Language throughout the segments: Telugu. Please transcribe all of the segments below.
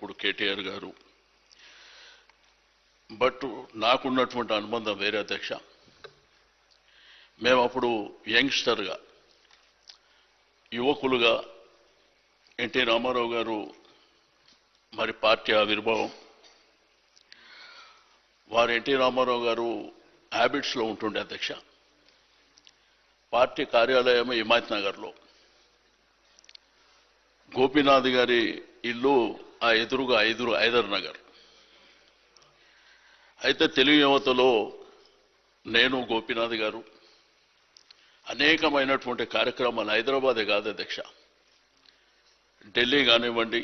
అప్పుడు కేటీఆర్ గారు. బట్ నాకున్నటువంటి అనుబంధం వేరే అధ్యక్ష. మేము అప్పుడు యంగ్స్టర్గా, యువకులుగా ఎన్టీ రామారావు గారు మరి పార్టీ ఆవిర్భావం, వారు ఎన్టీ రామారావు గారు హ్యాబిట్స్లో ఉంటుండే అధ్యక్ష. పార్టీ కార్యాలయం హిమాయత్ నగర్లో, గోపీనాథ్ గారి ఇల్లు ఆ ఎదురుగా హైదర్ నగర్. అయితే తెలుగు యువతలో నేను, గోపీనాథ్ గారు అనేకమైనటువంటి కార్యక్రమాలు, హైదరాబాదే కాదు అధ్యక్ష, ఢిల్లీ కానివ్వండి,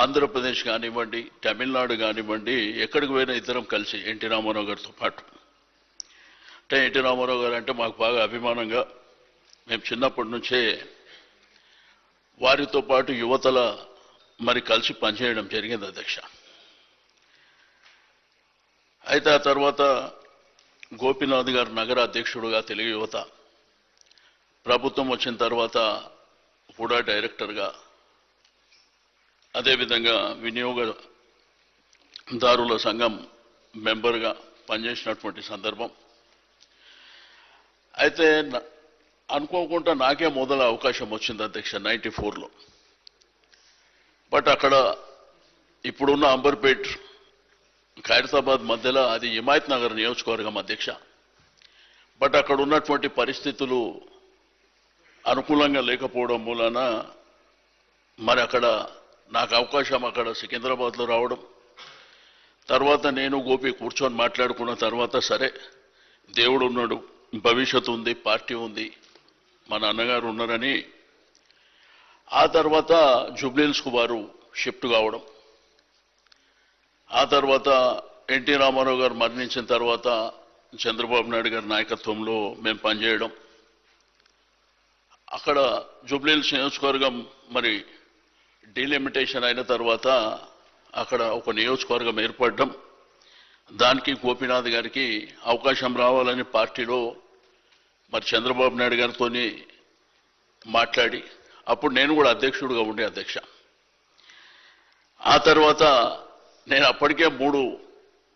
ఆంధ్రప్రదేశ్ కానివ్వండి, తమిళనాడు కానివ్వండి, ఎక్కడికి పోయినా ఇద్దరం కలిసి ఎన్టీ రామారావు గారితో పాటు. అంటే ఎన్టీ రామారావు గారు అంటే మాకు బాగా అభిమానంగా మేము చిన్నప్పటి నుంచే వారితో పాటు యువతల మరి కలిసి పనిచేయడం జరిగింది అధ్యక్ష. అయితే ఆ తర్వాత గోపీనాథ్ గారు నగర అధ్యక్షుడుగా తెలుగు యువత, ప్రభుత్వం వచ్చిన తర్వాత కూడా డైరెక్టర్గా, అదేవిధంగా వినియోగదారుల సంఘం మెంబర్గా పనిచేసినటువంటి సందర్భం. అయితే అనుకోకుండా నాకే మొదల అవకాశం వచ్చింది అధ్యక్ష 94లో. బట్ అక్కడ ఇప్పుడున్న అంబర్పేట్, ఖైరతాబాద్ మధ్యలో అది హిమాయత్ నగర్ నియోజకవర్గం అధ్యక్ష. బట్ అక్కడ ఉన్నటువంటి పరిస్థితులు అనుకూలంగా లేకపోవడం మూలన మరి అక్కడ నాకు అవకాశం అక్కడ సికింద్రాబాద్లో రావడం, తర్వాత నేను గోపి కూర్చొని మాట్లాడుకున్న తర్వాత సరే దేవుడు ఉన్నాడు, భవిష్యత్తు ఉంది, పార్టీ ఉంది, మన అన్నగారు ఉన్నారని ఆ తర్వాత జూబ్లీహిల్స్కు వారు షిఫ్ట్ కావడం, ఆ తర్వాత ఎన్టీ రామారావు గారు మరణించిన తర్వాత చంద్రబాబు నాయుడు గారి నాయకత్వంలో మేము పనిచేయడం, అక్కడ జూబ్లీహిల్స్ నియోజకవర్గం మరి డీలిమిటేషన్ అయిన తర్వాత అక్కడ ఒక నియోజకవర్గం ఏర్పడడం, దానికి గోపీనాథ్ గారికి అవకాశం రావాలని పార్టీలో మరి చంద్రబాబు నాయుడు గారితో మాట్లాడి, అప్పుడు నేను కూడా అధ్యక్షుడిగా ఉండే అధ్యక్ష. ఆ తర్వాత నేను అప్పటికే 3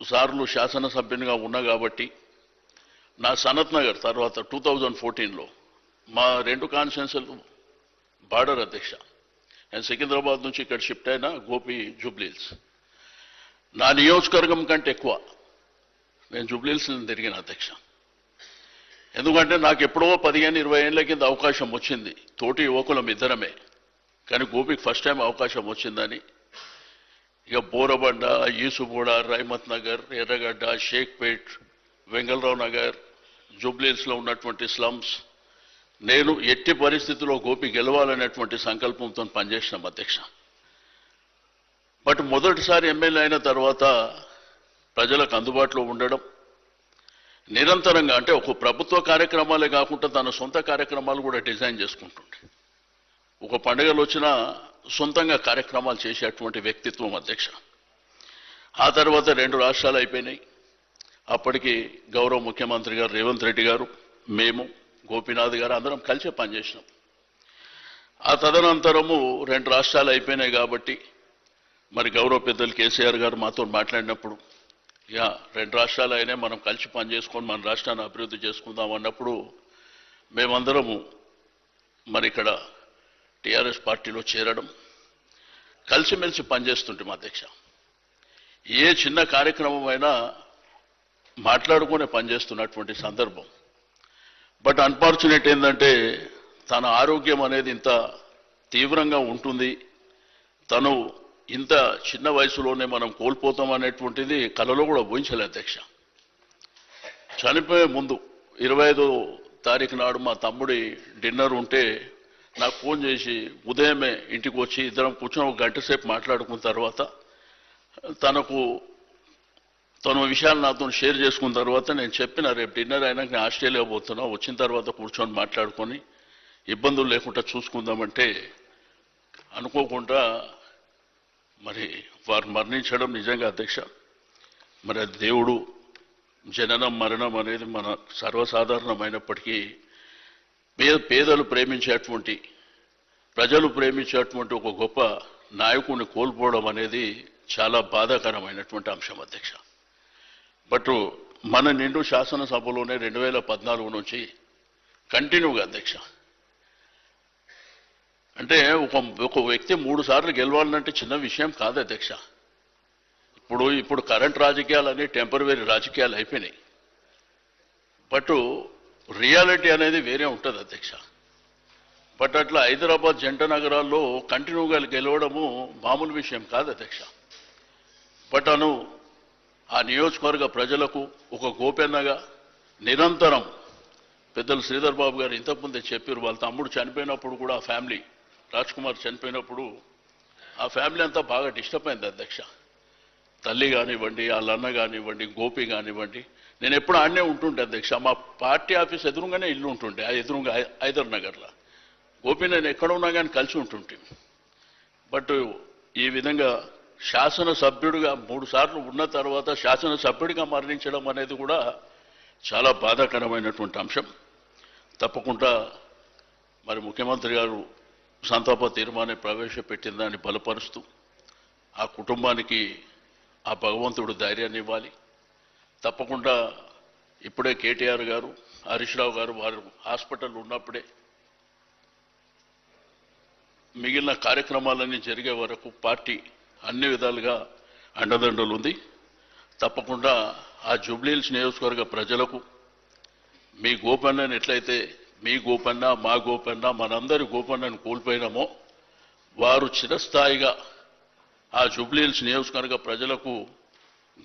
సార్లు శాసనసభ్యునిగా ఉన్నా కాబట్టి నా సనత్ నగర్ తర్వాత 2014లో మా 2 కాన్స్టిట్యున్సీలు బార్డర్ అధ్యక్ష. నేను సికింద్రాబాద్ నుంచి ఇక్కడ షిఫ్ట్ అయినా, గోపి జూబ్లీహిల్స్. నా నియోజకవర్గం కంటే ఎక్కువ నేను జూబ్లీహిల్స్ తిరిగిన అధ్యక్ష. ఎందుకంటే నాకు ఎప్పుడో 15-20 ఏళ్ల కింద అవకాశం వచ్చింది, తోటి యువకులం ఇద్దరమే, కానీ గోపికి ఫస్ట్ టైం అవకాశం వచ్చిందని ఇక బోరబండ, యూసుగూడ, రైమత్ నగర్, ఎర్రగడ్డ, షేక్పేట్, వెంగళరావు నగర్, జూబ్లీహిల్స్లో ఉన్నటువంటి స్లమ్స్, నేను ఎట్టి పరిస్థితుల్లో గోపి గెలవాలనేటువంటి సంకల్పంతో పనిచేసినాం అధ్యక్ష. బట్ మొదటిసారి ఎమ్మెల్యే అయిన తర్వాత ప్రజలకు అందుబాటులో ఉండడం, నిరంతరంగా అంటే ఒక ప్రభుత్వ కార్యక్రమాలే కాకుండా తన సొంత కార్యక్రమాలు కూడా డిజైన్ చేసుకుంటుండే, ఒక పండుగలు వచ్చినా సొంతంగా కార్యక్రమాలు చేసేటువంటి వ్యక్తిత్వం అధ్యక్ష. ఆ తర్వాత 2 రాష్ట్రాలు అయిపోయినాయి. అప్పటికి గౌరవ ముఖ్యమంత్రి గారు రేవంత్ రెడ్డి గారు, మేము, గోపీనాథ్ గారు అందరం కలిసే పనిచేసినాం. ఆ తదనంతరము 2 రాష్ట్రాలు అయిపోయినాయి కాబట్టి మరి గౌరవ పెద్దలు కేసీఆర్ గారు మాతో మాట్లాడినప్పుడు, ఇక 2 రాష్ట్రాలు అయినా మనం కలిసి పనిచేసుకొని మన రాష్ట్రాన్ని అభివృద్ధి చేసుకుందాం అన్నప్పుడు మేమందరము మరి ఇక్కడ టీఆర్ఎస్ పార్టీలో చేరడం, కలిసిమెలిసి పనిచేస్తుంటాం అధ్యక్ష. ఏ చిన్న కార్యక్రమం అయినా మాట్లాడుకునే పనిచేస్తున్నటువంటి సందర్భం. బట్ అన్ఫార్చునేట్ ఏంటంటే తన ఆరోగ్యం అనేది ఇంత తీవ్రంగా ఉంటుంది, తను ఇంత చిన్న వయసులోనే మనం కోల్పోతాం అనేటువంటిది కలలో కూడా ఊహించలే అధ్యక్ష. చనిపోయే ముందు 25వ తారీఖు నాడు మా తమ్ముడి డిన్నర్ ఉంటే నాకు ఫోన్ చేసి ఉదయమే ఇంటికి వచ్చి ఇద్దరం కూర్చొని 1 గంట సేపు మాట్లాడుకున్న తర్వాత తన విషయాలు నాతో షేర్ చేసుకున్న తర్వాత నేను చెప్పిన, రేపు డిన్నర్ అయినాక నేను ఆస్ట్రేలియా పోతున్నా, వచ్చిన తర్వాత కూర్చొని మాట్లాడుకొని ఇబ్బందులు లేకుండా చూసుకుందామంటే అనుకోకుండా మరి వారు మరణించడం నిజంగా అధ్యక్ష మరి అది దేవుడు. జననం మరణం అనేది మన సర్వసాధారణమైనప్పటికీ పేదలు ప్రేమించేటువంటి, ప్రజలు ప్రేమించేటువంటి ఒక గొప్ప నాయకుడిని కోల్పోవడం అనేది చాలా బాధాకరమైనటువంటి అంశం అధ్యక్ష. బట్ మన నిండు శాసనసభలోనే 2014 నుంచి కంటిన్యూగా అధ్యక్ష, అంటే ఒక వ్యక్తి 3 సార్లు గెలవాలంటే చిన్న విషయం కాదు అధ్యక్ష. ఇప్పుడు కరెంట్ రాజకీయాలన్నీ టెంపరరీ రాజకీయాలు అయిపోయినాయి. బట్ రియాలిటీ అనేది వేరే ఉంటుంది అధ్యక్ష. బట్ అట్లా హైదరాబాద్ జంట నగరాల్లో కంటిన్యూగా గెలవడము మామూలు విషయం కాదు అధ్యక్ష. బట్ ఆ నియోజకవర్గ ప్రజలకు ఒక గోపెన్నగా నిరంతరం పెద్దలు శ్రీధర్ బాబు గారు ఇంతకుముందే చెప్పారు, వాళ్ళ తమ్ముడు చనిపోయినప్పుడు కూడా ఆ ఫ్యామిలీ, రాజ్ కుమార్ చనిపోయినప్పుడు ఆ ఫ్యామిలీ అంతా బాగా డిస్టర్బ్ అయింది అధ్యక్ష. తల్లి కానివ్వండి, వాళ్ళ అన్న కానివ్వండి, గోపి కానివ్వండి, నేను ఎప్పుడు ఆడనే ఉంటుంటే అధ్యక్ష. మా పార్టీ ఆఫీస్ ఎదురుగానే ఇల్లు ఉంటుండే, ఎదురుగా హైదర్ నగర్లో. గోపి నేను ఎక్కడ ఉన్నా కానీ కలిసి ఉంటుంటే. బట్ ఈ విధంగా శాసనసభ్యుడిగా 3 సార్లు ఉన్న తర్వాత శాసనసభ్యుడిగా మరణించడం అనేది కూడా చాలా బాధాకరమైనటువంటి అంశం. తప్పకుండా మరి ముఖ్యమంత్రి గారు సంతాప తీర్మానం ప్రవేశపెట్టిన దాన్ని బలపరుస్తూ ఆ కుటుంబానికి ఆ భగవంతుడు ధైర్యాన్ని ఇవ్వాలి. తప్పకుండా ఇప్పుడే కేటీఆర్ గారు, హరీష్ రావు గారు వారు హాస్పిటల్ ఉన్నప్పుడే మిగిలిన కార్యక్రమాలన్నీ జరిగే వరకు పార్టీ అన్ని విధాలుగా అండదండలు ఉంది. తప్పకుండా ఆ జూబ్లీహిల్స్ నియోజకవర్గ ప్రజలకు మీ గోపన్నని ఎట్లయితే మీ గోపన్న, మా గోపన్న, మనందరి గోపన్నని కోల్పోయినామో వారు చిరస్థాయిగా ఆ జూబ్లీహిల్స్ నియోజకవర్గ ప్రజలకు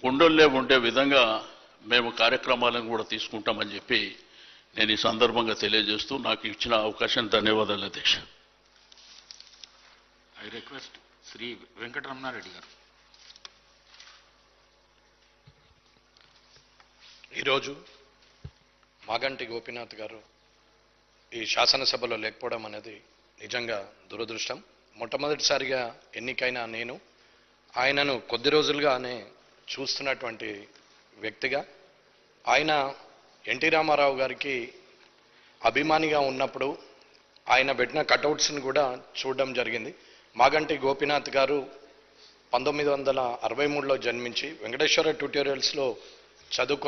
గుండెల్లో ఉండే విధంగా మేము కార్యక్రమాలను కూడా తీసుకుంటామని చెప్పి నేను ఈ సందర్భంగా తెలియజేస్తూ నాకు ఇచ్చిన అవకాశం ధన్యవాదాలు అధ్యక్ష. ఐ రిక్వెస్ట్ శ్రీ వెంకటరమణారెడ్డి గారు. ఈరోజు మాగంటి గోపీనాథ్ గారు ఈ శాసనసభలో లేకపోవడం అనేది నిజంగా దురదృష్టం. మొట్టమొదటిసారిగా ఎన్నికైన నేను ఆయనను కొద్ది రోజులుగానే చూస్తున్నటువంటి వ్యక్తిగా, ఆయన ఎన్టీ రామారావు గారికి అభిమానిగా ఉన్నప్పుడు ఆయన పెట్టిన కటౌట్స్ని కూడా చూడడం జరిగింది. మాగంటి గోపీనాథ్ గారు 1963లో జన్మించి వెంకటేశ్వర ట్యూటోరియల్స్లో చదువుకొని